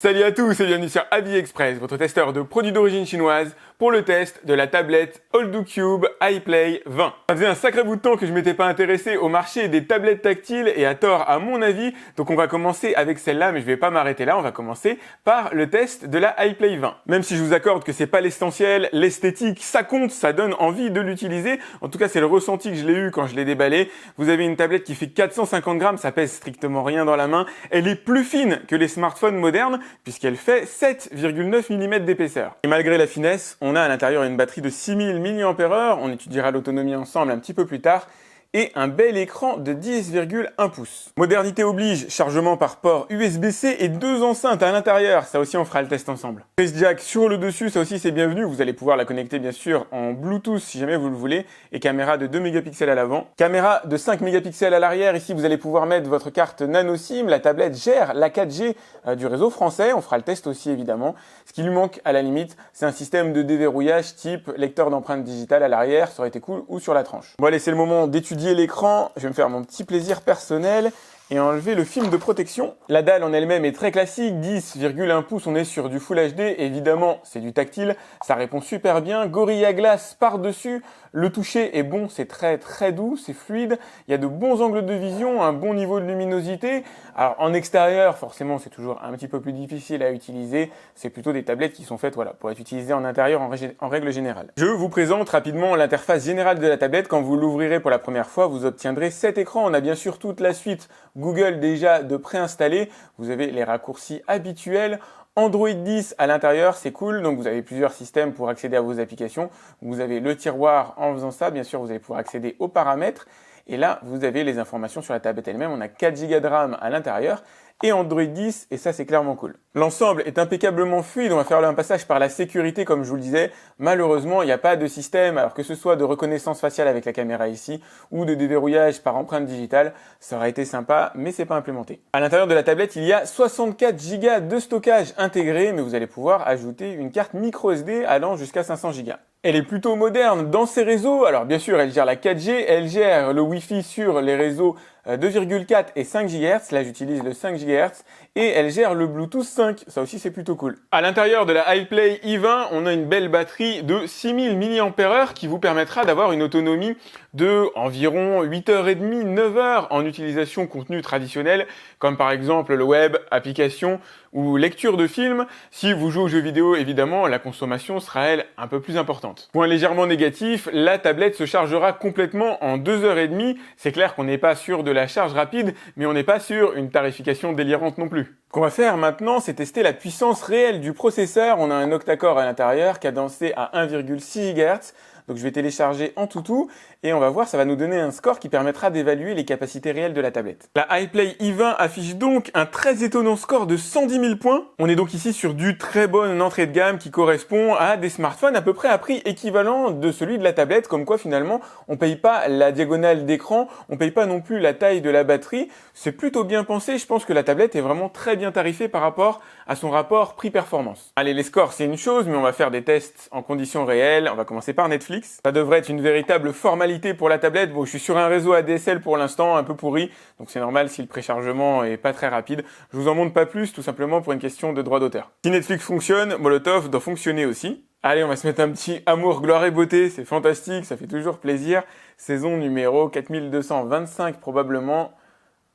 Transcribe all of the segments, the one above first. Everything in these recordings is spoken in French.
Salut à tous et bienvenue sur AliExpress, votre testeur de produits d'origine chinoise pour le test de la tablette AllDoCube iPlay 20. Ça faisait un sacré bout de temps que je m'étais pas intéressé au marché des tablettes tactiles et à tort à mon avis, donc on va commencer avec celle-là mais je vais pas m'arrêter là, on va commencer par le test de la iPlay 20. Même si je vous accorde que c'est pas l'essentiel, l'esthétique ça compte, ça donne envie de l'utiliser, en tout cas c'est le ressenti que je l'ai eu quand je l'ai déballé. Vous avez une tablette qui fait 450 grammes, ça pèse strictement rien dans la main, elle est plus fine que les smartphones modernes, puisqu'elle fait 7,9 mm d'épaisseur. Et malgré la finesse, on a à l'intérieur une batterie de 6000 mAh, on étudiera l'autonomie ensemble un petit peu plus tard, et un bel écran de 10,1 pouces. Modernité oblige, chargement par port USB-C et 2 enceintes à l'intérieur, ça aussi on fera le test ensemble. Prise jack sur le dessus, ça aussi c'est bienvenu, vous allez pouvoir la connecter bien sûr en Bluetooth si jamais vous le voulez, et caméra de 2 mégapixels à l'avant. Caméra de 5 mégapixels à l'arrière, ici vous allez pouvoir mettre votre carte nano SIM, la tablette gère la 4G du réseau français, on fera le test aussi évidemment. Ce qui lui manque à la limite, c'est un système de déverrouillage type lecteur d'empreintes digitales à l'arrière, ça aurait été cool, ou sur la tranche. Bon allez, c'est le moment d'étudier l'écran, je vais me faire mon petit plaisir personnel et enlever le film de protection. La dalle en elle-même est très classique, 10,1 pouces, on est sur du Full HD, évidemment c'est du tactile, ça répond super bien, Gorilla Glass par-dessus, le toucher est bon, c'est très doux, c'est fluide, il y a de bons angles de vision, un bon niveau de luminosité. Alors en extérieur, forcément c'est toujours un petit peu plus difficile à utiliser, c'est plutôt des tablettes qui sont faites pour être utilisées en intérieur en règle générale. Je vous présente rapidement l'interface générale de la tablette. Quand vous l'ouvrirez pour la première fois, vous obtiendrez cet écran. On a bien sûr toute la suite Google déjà de préinstaller, vous avez les raccourcis habituels. Android 10 à l'intérieur, c'est cool, donc vous avez plusieurs systèmes pour accéder à vos applications. Vous avez le tiroir en faisant ça, bien sûr vous allez pouvoir accéder aux paramètres. Et là, vous avez les informations sur la tablette elle-même, on a 4 Go de RAM à l'intérieur et Android 10, et ça c'est clairement cool. L'ensemble est impeccablement fluide, on va faire un passage par la sécurité comme je vous le disais. Malheureusement, il n'y a pas de système, alors que ce soit de reconnaissance faciale avec la caméra ici, ou de déverrouillage par empreinte digitale, ça aurait été sympa, mais c'est pas implémenté. À l'intérieur de la tablette, il y a 64 Go de stockage intégré, mais vous allez pouvoir ajouter une carte micro SD allant jusqu'à 500 Go. Elle est plutôt moderne dans ses réseaux, alors bien sûr elle gère la 4G, elle gère le Wi-Fi sur les réseaux 2,4 et 5 GHz, là j'utilise le 5 GHz, et elle gère le Bluetooth 5, ça aussi c'est plutôt cool. À l'intérieur de la iPlay i20, on a une belle batterie de 6000 mAh qui vous permettra d'avoir une autonomie de environ 8h30, 9h en utilisation contenu traditionnel, comme par exemple le web, application ou lecture de films. Si vous jouez aux jeux vidéo, évidemment, la consommation sera elle un peu plus importante. Point légèrement négatif, la tablette se chargera complètement en 2h30. C'est clair qu'on n'est pas sûr de la charge rapide, mais on n'est pas sur une tarification délirante non plus. Ce qu'on va faire maintenant, c'est tester la puissance réelle du processeur. On a un octa-core à l'intérieur, cadencé à 1,6 GHz. Donc je vais télécharger AnTuTu et on va voir, ça va nous donner un score qui permettra d'évaluer les capacités réelles de la tablette. La iPlay i20 affiche donc un très étonnant score de 110 000 points. On est donc ici sur du très bonne entrée de gamme qui correspond à des smartphones à peu près à prix équivalent de celui de la tablette, comme quoi finalement on paye pas la diagonale d'écran, on paye pas non plus la taille de la batterie. C'est plutôt bien pensé, je pense que la tablette est vraiment très bien tarifée par rapport à son rapport prix-performance. Allez, les scores c'est une chose, mais on va faire des tests en conditions réelles. On va commencer par Netflix. Ça devrait être une véritable formalité pour la tablette. Bon, je suis sur un réseau ADSL pour l'instant, un peu pourri, donc c'est normal si le préchargement est pas très rapide. Je vous en montre pas plus, tout simplement pour une question de droit d'auteur. Si Netflix fonctionne, Molotov doit fonctionner aussi. Allez, on va se mettre un petit amour, gloire et beauté, c'est fantastique, ça fait toujours plaisir. Saison numéro 4225 probablement.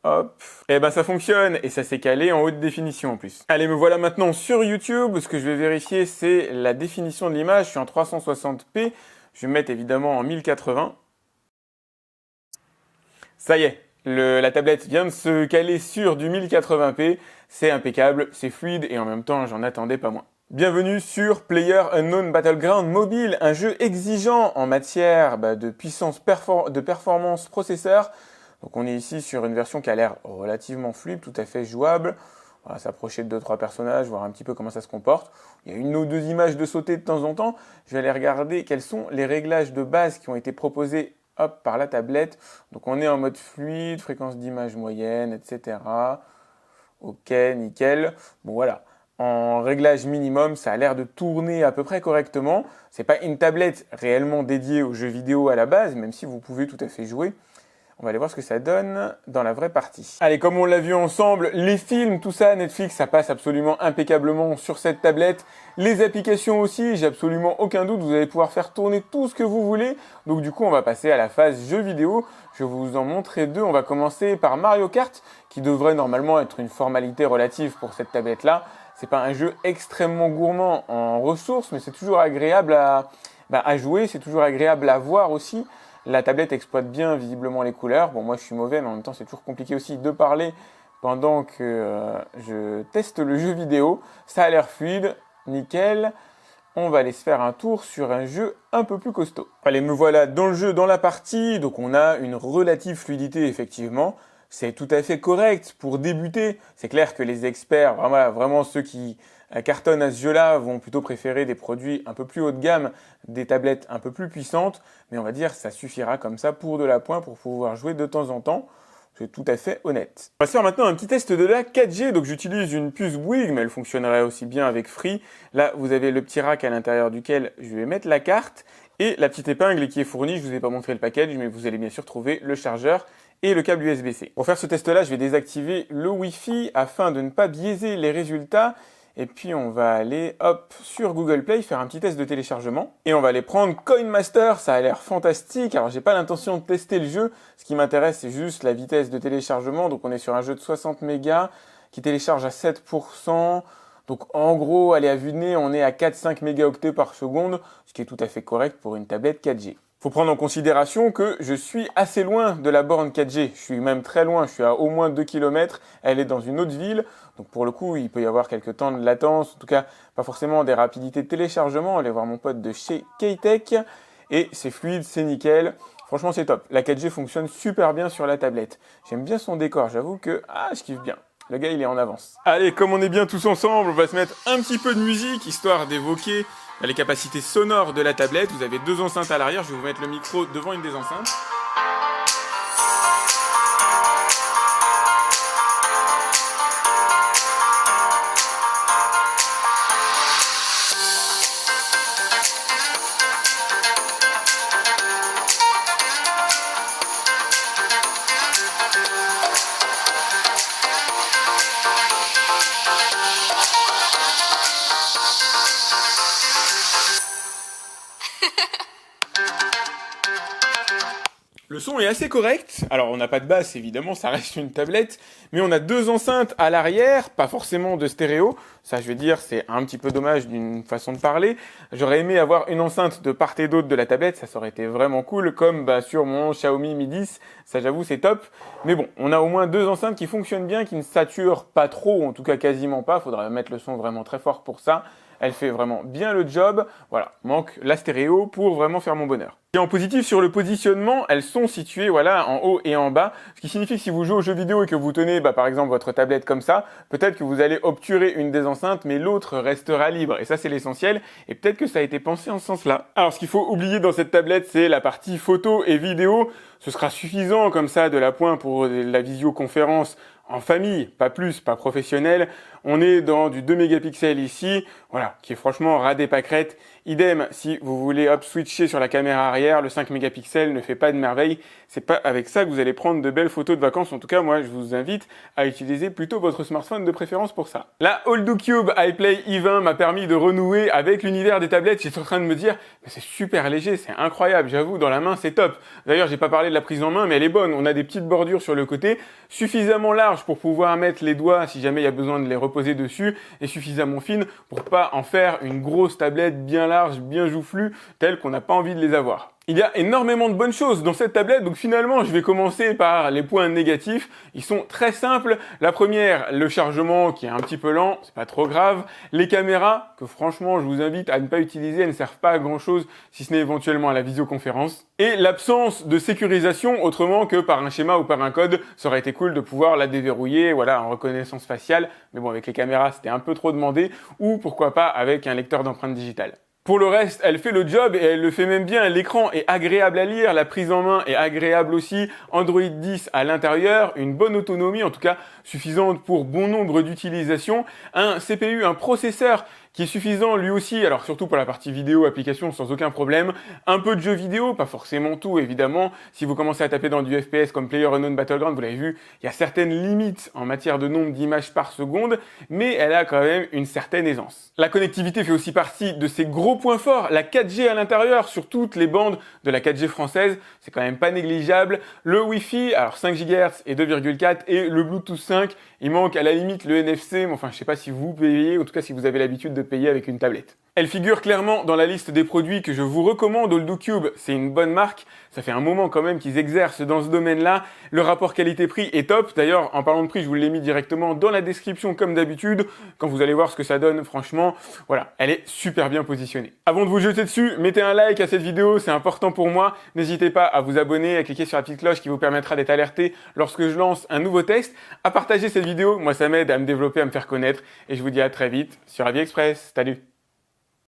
Hop, et ben ça fonctionne et ça s'est calé en haute définition en plus. Allez, me voilà maintenant sur YouTube. Ce que je vais vérifier, c'est la définition de l'image. Je suis en 360p. Je vais mettre évidemment en 1080. Ça y est, la tablette vient de se caler sur du 1080p. C'est impeccable, c'est fluide et en même temps, j'en attendais pas moins. Bienvenue sur PlayerUnknown's Battlegrounds Mobile, un jeu exigeant en matière de puissance de performance processeur. Donc on est ici sur une version qui a l'air relativement fluide, tout à fait jouable. On va s'approcher de 2-3 personnages, voir un petit peu comment ça se comporte. Il y a une ou deux images de sauter de temps en temps. Je vais aller regarder quels sont les réglages de base qui ont été proposés par la tablette. Donc on est en mode fluide, fréquence d'image moyenne, etc. Ok, nickel. Bon voilà. En réglage minimum, ça a l'air de tourner à peu près correctement. C'est pas une tablette réellement dédiée aux jeux vidéo à la base, même si vous pouvez tout à fait jouer. On va aller voir ce que ça donne dans la vraie partie. Allez, comme on l'a vu ensemble, les films, tout ça, Netflix, ça passe absolument impeccablement sur cette tablette. Les applications aussi, j'ai absolument aucun doute, vous allez pouvoir faire tourner tout ce que vous voulez. Donc du coup, on va passer à la phase jeux vidéo. Je vais vous en montrer deux. On va commencer par Mario Kart, qui devrait normalement être une formalité relative pour cette tablette-là. C'est pas un jeu extrêmement gourmand en ressources, mais c'est toujours agréable à jouer, c'est toujours agréable à voir aussi. La tablette exploite bien visiblement les couleurs. Bon, moi je suis mauvais, mais en même temps c'est toujours compliqué aussi de parler pendant que je teste le jeu vidéo. Ça a l'air fluide, nickel. On va aller se faire un tour sur un jeu un peu plus costaud. Allez, me voilà dans le jeu, dans la partie. Donc on a une relative fluidité effectivement. C'est tout à fait correct pour débuter. C'est clair que les experts, vraiment ceux qui cartonnent à ce jeu-là, vont plutôt préférer des produits un peu plus haut de gamme, des tablettes un peu plus puissantes. Mais on va dire que ça suffira comme ça pour de la pointe, pour pouvoir jouer de temps en temps. C'est tout à fait honnête. On va se faire maintenant un petit test de la 4G. Donc j'utilise une puce Bouygues, mais elle fonctionnerait aussi bien avec Free. Là, vous avez le petit rack à l'intérieur duquel je vais mettre la carte et la petite épingle qui est fournie. Je vous ai pas montré le package, mais vous allez bien sûr trouver le chargeur et le câble USB-C. Pour faire ce test-là, je vais désactiver le Wi-Fi afin de ne pas biaiser les résultats. Et puis on va aller sur Google Play faire un petit test de téléchargement. Et on va aller prendre Coinmaster, ça a l'air fantastique. Alors j'ai pas l'intention de tester le jeu, ce qui m'intéresse c'est juste la vitesse de téléchargement. Donc on est sur un jeu de 60 mégas qui télécharge à 7%. Donc en gros, allez à vue de nez, on est à 4-5 mégaoctets par seconde, ce qui est tout à fait correct pour une tablette 4G. Faut prendre en considération que je suis assez loin de la borne 4G. Je suis même très loin, je suis à au moins 2 km. Elle est dans une autre ville. Donc pour le coup, il peut y avoir quelques temps de latence. En tout cas, pas forcément des rapidités de téléchargement. Allez voir mon pote de chez K-Tech. Et c'est fluide, c'est nickel. Franchement, c'est top. La 4G fonctionne super bien sur la tablette. J'aime bien son décor. J'avoue que je kiffe bien. Le gars, il est en avance. Allez, comme on est bien tous ensemble, on va se mettre un petit peu de musique, histoire d'évoquer les capacités sonores de la tablette. Vous avez deux enceintes à l'arrière. Je vais vous mettre le micro devant une des enceintes. Le son est assez correct. Alors, on n'a pas de basse, évidemment, ça reste une tablette. Mais on a deux enceintes à l'arrière, pas forcément de stéréo. Ça, je vais dire, c'est un petit peu dommage d'une façon de parler. J'aurais aimé avoir une enceinte de part et d'autre de la tablette. Ça aurait été vraiment cool, comme sur mon Xiaomi Mi 10. Ça, j'avoue, c'est top. Mais bon, on a au moins deux enceintes qui fonctionnent bien, qui ne saturent pas trop, ou en tout cas quasiment pas. Faudrait mettre le son vraiment très fort pour ça. Elle fait vraiment bien le job. Voilà, manque la stéréo pour vraiment faire mon bonheur. Et en positif, sur le positionnement, elles sont situées en haut et en bas. Ce qui signifie que si vous jouez aux jeux vidéo et que vous tenez par exemple votre tablette comme ça, peut-être que vous allez obturer une des enceintes, mais l'autre restera libre. Et ça, c'est l'essentiel. Et peut-être que ça a été pensé en ce sens-là. Alors, ce qu'il faut oublier dans cette tablette, c'est la partie photo et vidéo. Ce sera suffisant comme ça de la pointe pour la visioconférence en famille, pas plus, pas professionnel. On est dans du 2 mégapixels ici, voilà, qui est franchement ras des pâquerettes. Idem, si vous voulez switcher sur la caméra arrière, le 5 mégapixels ne fait pas de merveille. C'est pas avec ça que vous allez prendre de belles photos de vacances. En tout cas, moi, je vous invite à utiliser plutôt votre smartphone de préférence pour ça. La OlduCube iPlay i20 m'a permis de renouer avec l'univers des tablettes. J'étais en train de me dire, mais c'est super léger, c'est incroyable. J'avoue, dans la main, c'est top. D'ailleurs, j'ai pas parlé de la prise en main, mais elle est bonne. On a des petites bordures sur le côté, suffisamment larges pour pouvoir mettre les doigts si jamais il y a besoin de les reposer dessus, et suffisamment fines pour pas en faire une grosse tablette bien large, bien joufflue, telle qu'on n'a pas envie de les avoir. Il y a énormément de bonnes choses dans cette tablette, donc finalement je vais commencer par les points négatifs. Ils sont très simples. La première, le chargement qui est un petit peu lent, c'est pas trop grave. Les caméras, que franchement je vous invite à ne pas utiliser, elles ne servent pas à grand chose, si ce n'est éventuellement à la visioconférence. Et l'absence de sécurisation, autrement que par un schéma ou par un code, ça aurait été cool de pouvoir la déverrouiller, voilà, en reconnaissance faciale. Mais bon, avec les caméras c'était un peu trop demandé, ou pourquoi pas avec un lecteur d'empreintes digitales. Pour le reste, elle fait le job et elle le fait même bien. L'écran est agréable à lire, la prise en main est agréable aussi. Android 10 à l'intérieur, une bonne autonomie, en tout cas suffisante pour bon nombre d'utilisations. Un CPU, un processeur qui est suffisant lui aussi, alors surtout pour la partie vidéo, application sans aucun problème, un peu de jeux vidéo, pas forcément tout évidemment, si vous commencez à taper dans du FPS comme PlayerUnknown's Battleground, vous l'avez vu, il y a certaines limites en matière de nombre d'images par seconde, mais elle a quand même une certaine aisance. La connectivité fait aussi partie de ses gros points forts, la 4G à l'intérieur sur toutes les bandes de la 4G française, c'est quand même pas négligeable, le Wi-Fi, alors 5 GHz et 2,4 et le Bluetooth 5, il manque à la limite le NFC, mais enfin je sais pas si vous payez, en tout cas si vous avez l'habitude de payer avec une tablette. Elle figure clairement dans la liste des produits que je vous recommande. OlddoCube, c'est une bonne marque. Ça fait un moment quand même qu'ils exercent dans ce domaine-là. Le rapport qualité-prix est top. D'ailleurs, en parlant de prix, je vous l'ai mis directement dans la description comme d'habitude. Quand vous allez voir ce que ça donne, franchement, voilà, elle est super bien positionnée. Avant de vous jeter dessus, mettez un like à cette vidéo, c'est important pour moi. N'hésitez pas à vous abonner, à cliquer sur la petite cloche qui vous permettra d'être alerté lorsque je lance un nouveau test. À partager cette vidéo, moi ça m'aide à me développer, à me faire connaître. Et je vous dis à très vite sur AviExpress. Salut!